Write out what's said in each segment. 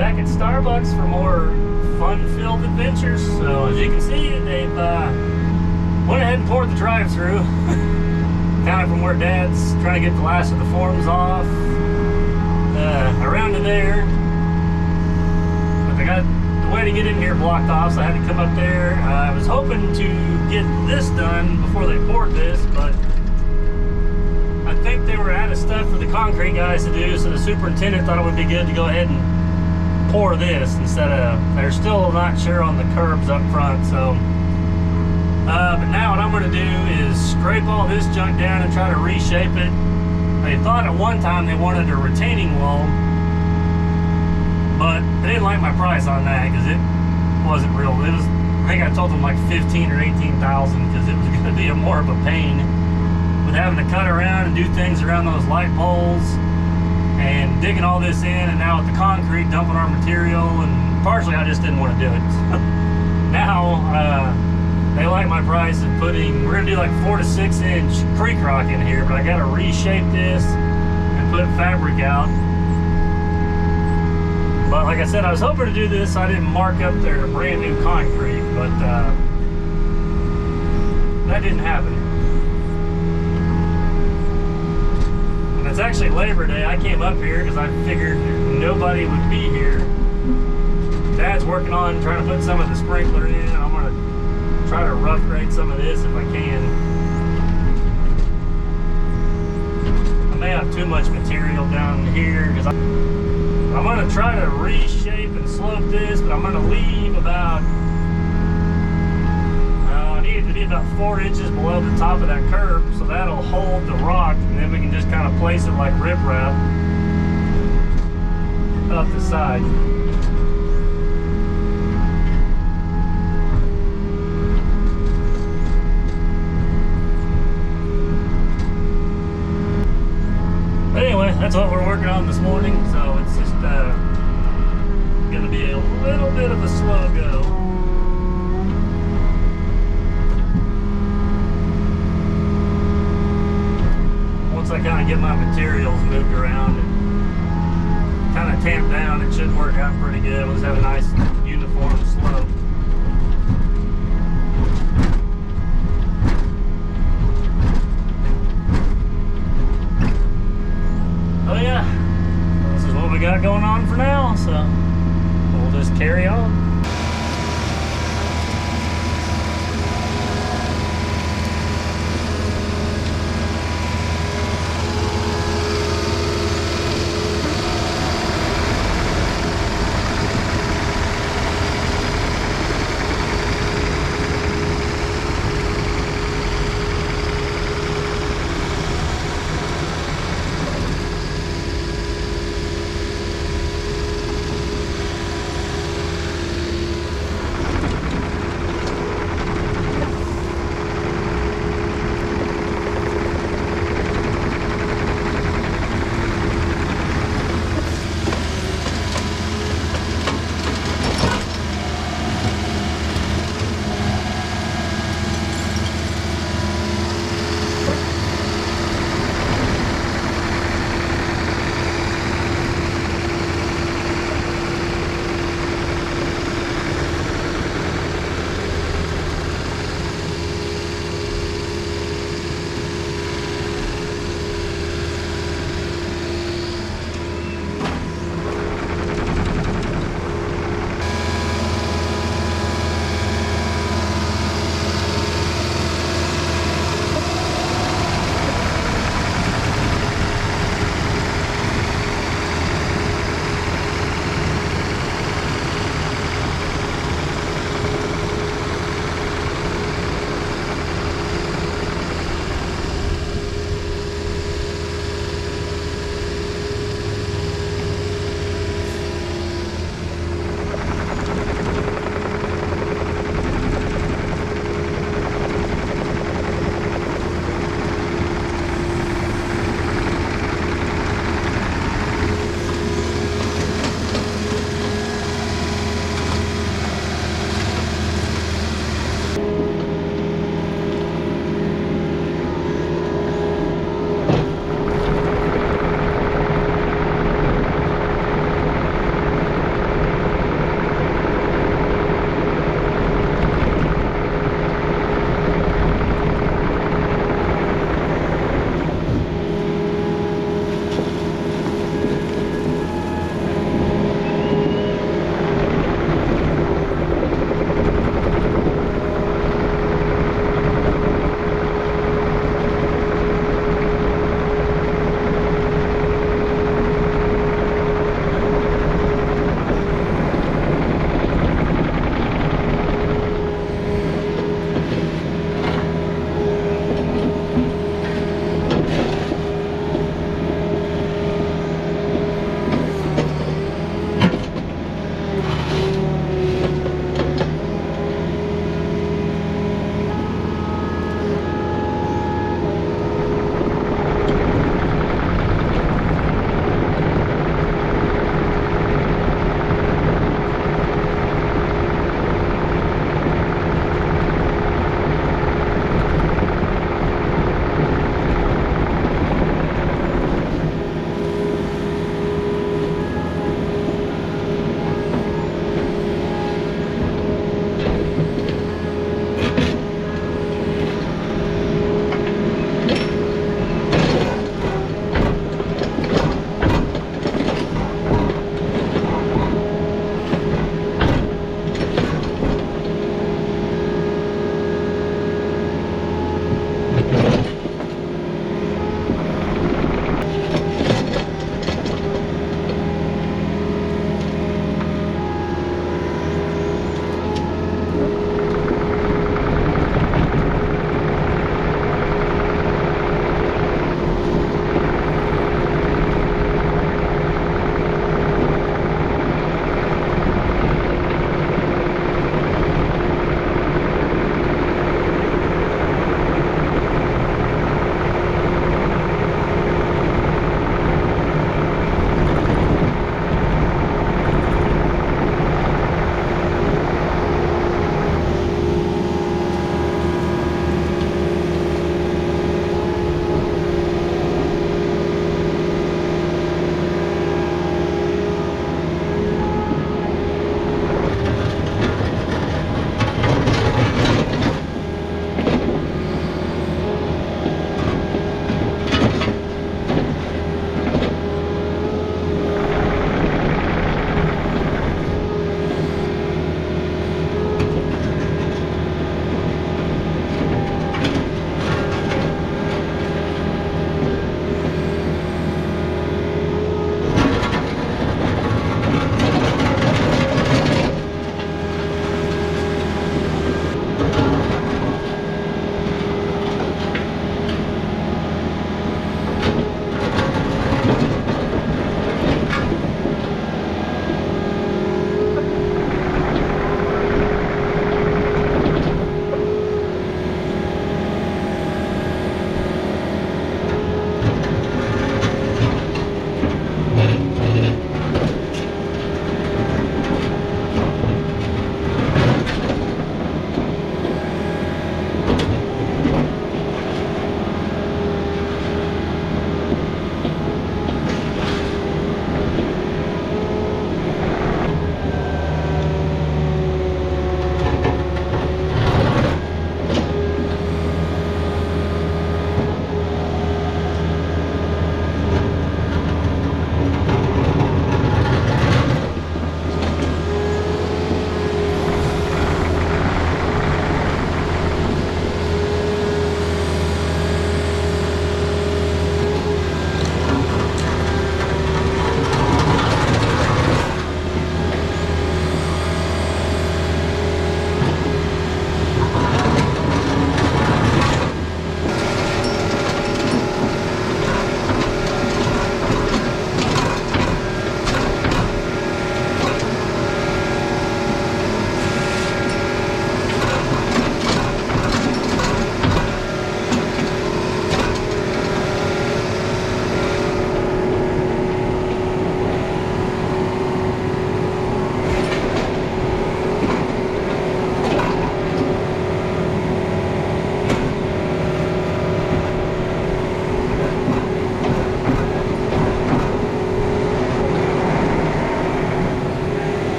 back at Starbucks for more fun-filled adventures. So as you can see, they've went ahead and poured the drive-through, kind of from where Dad's trying to get the last of the forms off, around to there. But they got the way to get in here blocked off, so I had to come up there. I was hoping to get this done before they poured this, but I think they were out of stuff for the concrete guys to do, so the superintendent thought it would be good to go ahead and pour this instead of, they're still not sure on the curbs up front. So but now what I'm going to do is scrape all this junk down and try to reshape it. They thought at one time they wanted a retaining wall, but they didn't like my price on that because it wasn't real. It was, I think I told them like 15 or 18,000 because it was going to be more of a pain with having to cut around and do things around those light poles and digging all this in, and now with the concrete dumping our material, and partially I just didn't want to do it. Now they like my price of putting, we're gonna do like 4 to 6 inch creek rock in here, but I gotta reshape this and put fabric out. But like I said, I was hoping to do this so I didn't mark up their brand new concrete, but that didn't happen. And it's actually Labor Day. I came up here because I figured nobody would be here. Dad's working on trying to put some of the sprinkler in. I'm gonna try to rough grade some of this if I can. I may have too much material down here because I'm going to try to reshape and slope this, but I'm going to leave about, I need it to be about 4 inches below the top of that curb, so that'll hold the rock, and then we can just kind of place it like riprap up the side. Anyway, that's what we're working on this morning, so it's just going to be a little bit of a slow go. Once I kind of get my materials moved around and kind of tamped down, it should work out pretty good. We'll just have a nice uniform slope. Got going on for now, so we'll just carry on.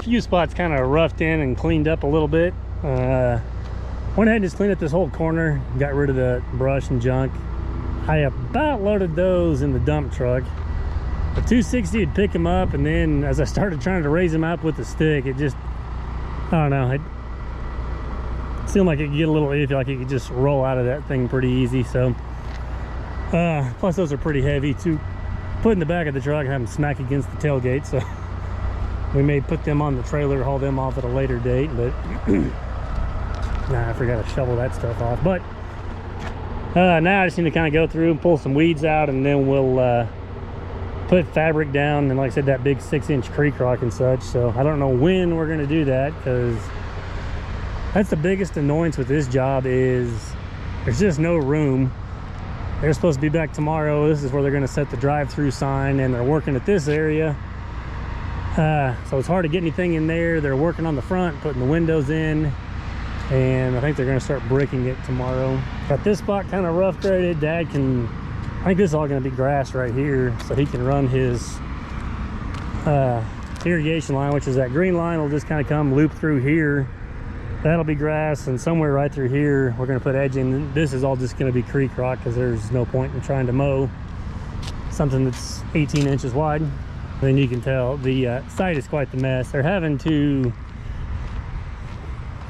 few spots kind of roughed in and cleaned up a little bit. Went ahead and just cleaned up this whole corner, got rid of the brush and junk. I about loaded those in the dump truck. The 260 would pick them up, and then as I started trying to raise them up with the stick, it just, I don't know, it seemed like it could get a little iffy, like it could just roll out of that thing pretty easy. So plus those are pretty heavy to put in the back of the truck and have them smack against the tailgate, so we may put them on the trailer, haul them off at a later date. But nah, I forgot to shovel that stuff off. But now I just need to kind of go through and pull some weeds out, and then we'll put fabric down, and like I said, that big 6-inch creek rock and such. So I don't know when we're going to do that, because that's the biggest annoyance with this job, is there's just no room. They're supposed to be back tomorrow. This is where they're going to set the drive-through sign, and they're working at this area. So it's hard to get anything in there. They're working on the front, putting the windows in, and I think they're going to start bricking it tomorrow. Got this spot kind of rough graded. Dad can, I think this is all going to be grass right here, so he can run his irrigation line, which is that green line, will just kind of come loop through here. That'll be grass, and somewhere right through here we're going to put edging. This is all just going to be creek rock, because there's no point in trying to mow something that's 18 inches wide. Then you can tell the site is quite the mess. They're having to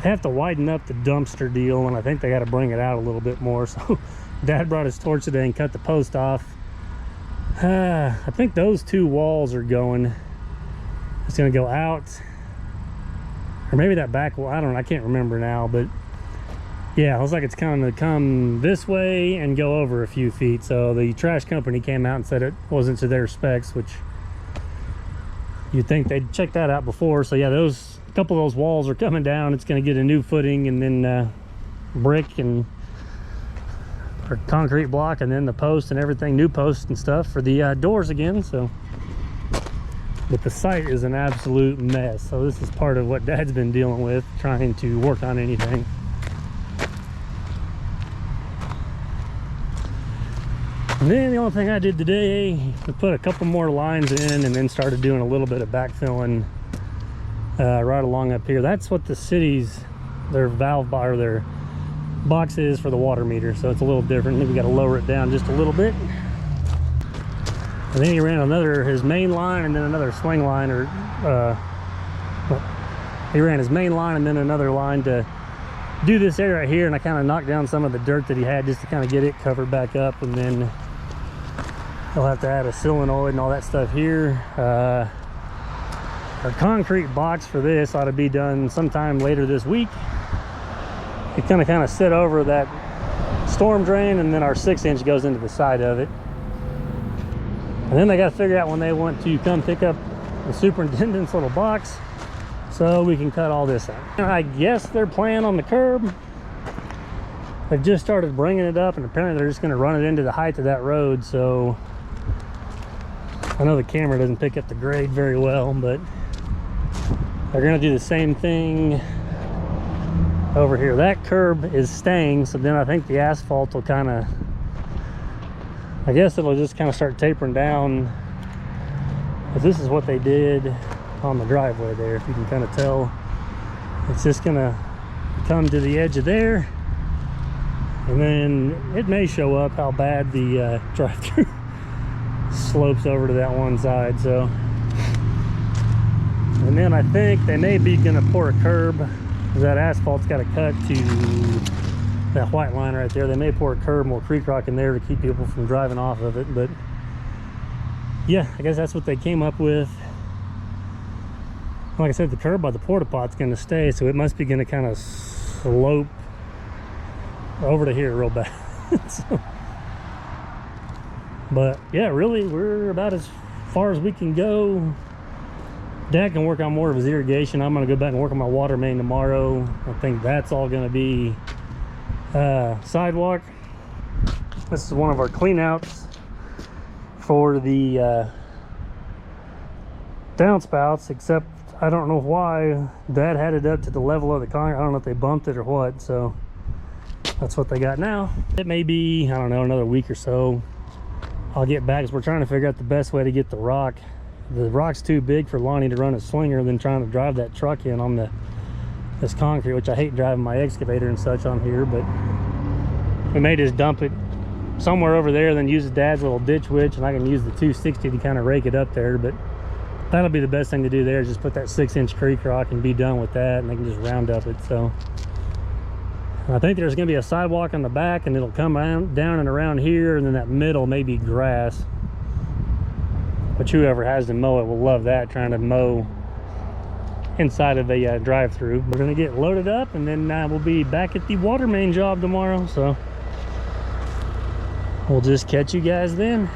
widen up the dumpster deal, and I think they got to bring it out a little bit more. So Dad brought his torch today and cut the post off. I think those two walls are going. It's going to go out, or maybe that back wall, I don't know, I can't remember now. But yeah, it looks like it's kind of come this way and go over a few feet. So the trash company came out and said it wasn't to their specs, which you'd think they'd check that out before. So yeah, a couple of those walls are coming down. It's going to get a new footing, and then brick and or concrete block, and then the post and everything, new posts and stuff for the doors again. So, but the site is an absolute mess. So this is part of what Dad's been dealing with, trying to work on anything. And then the only thing I did today, I put a couple more lines in, and then started doing a little bit of backfilling right along up here. That's what the city's, their valve bar, their box is for the water meter. So it's a little different. We got to lower it down just a little bit. And then he ran his main line, and then another swing line, or he ran his main line and then another line to do this area right here. And I kind of knocked down some of the dirt that he had just to kind of get it covered back up, and then he'll have to add a solenoid and all that stuff here. Our concrete box for this ought to be done sometime later this week. It kind of sit over that storm drain, and then our 6-inch goes into the side of it. And then they got to figure out when they want to come pick up the superintendent's little box, so we can cut all this out. And I guess they're playing on the curb. They've just started bringing it up, and apparently they're just going to run it into the height of that road. So I know the camera doesn't pick up the grade very well, but they're going to do the same thing over here. That curb is staying, so then I think the asphalt will kind of, I guess it'll just kind of start tapering down. But this is what they did on the driveway there, if you can kind of tell. It's just going to come to the edge of there, and then it may show up how bad the drive-through slopes over to that one side. So, and then I think they may be going to pour a curb. That asphalt's got to cut to that white line right there. They may pour a curb, more creek rock in there to keep people from driving off of it. But yeah, I guess that's what they came up with. Like I said, the curb by the porta pot's going to stay, so it must be going to kind of slope over to here real bad. So, but yeah, really, we're about as far as we can go. Dad can work on more of his irrigation. I'm going to go back and work on my water main tomorrow. I think that's all going to be sidewalk. This is one of our cleanouts for the downspouts, except I don't know why Dad had it up to the level of the concrete. I don't know if they bumped it or what, so that's what they got now. It may be, I don't know, another week or so I'll get back, because we're trying to figure out the best way to get the rock the rock's too big for Lonnie to run a slinger than trying to drive that truck in on this concrete, which I hate driving my excavator and such on here, but we may just dump it somewhere over there, then use Dad's little ditch witch, and I can use the 260 to kind of rake it up there. But that'll be the best thing to do there, is just put that 6-inch creek rock and be done with that, and they can just round up it. So I think there's going to be a sidewalk on the back, and it'll come down and around here, and then that middle may be grass, which whoever has to mow it will love that, trying to mow inside of a drive-through. We're going to get loaded up, and then we'll be back at the water main job tomorrow, so we'll just catch you guys then.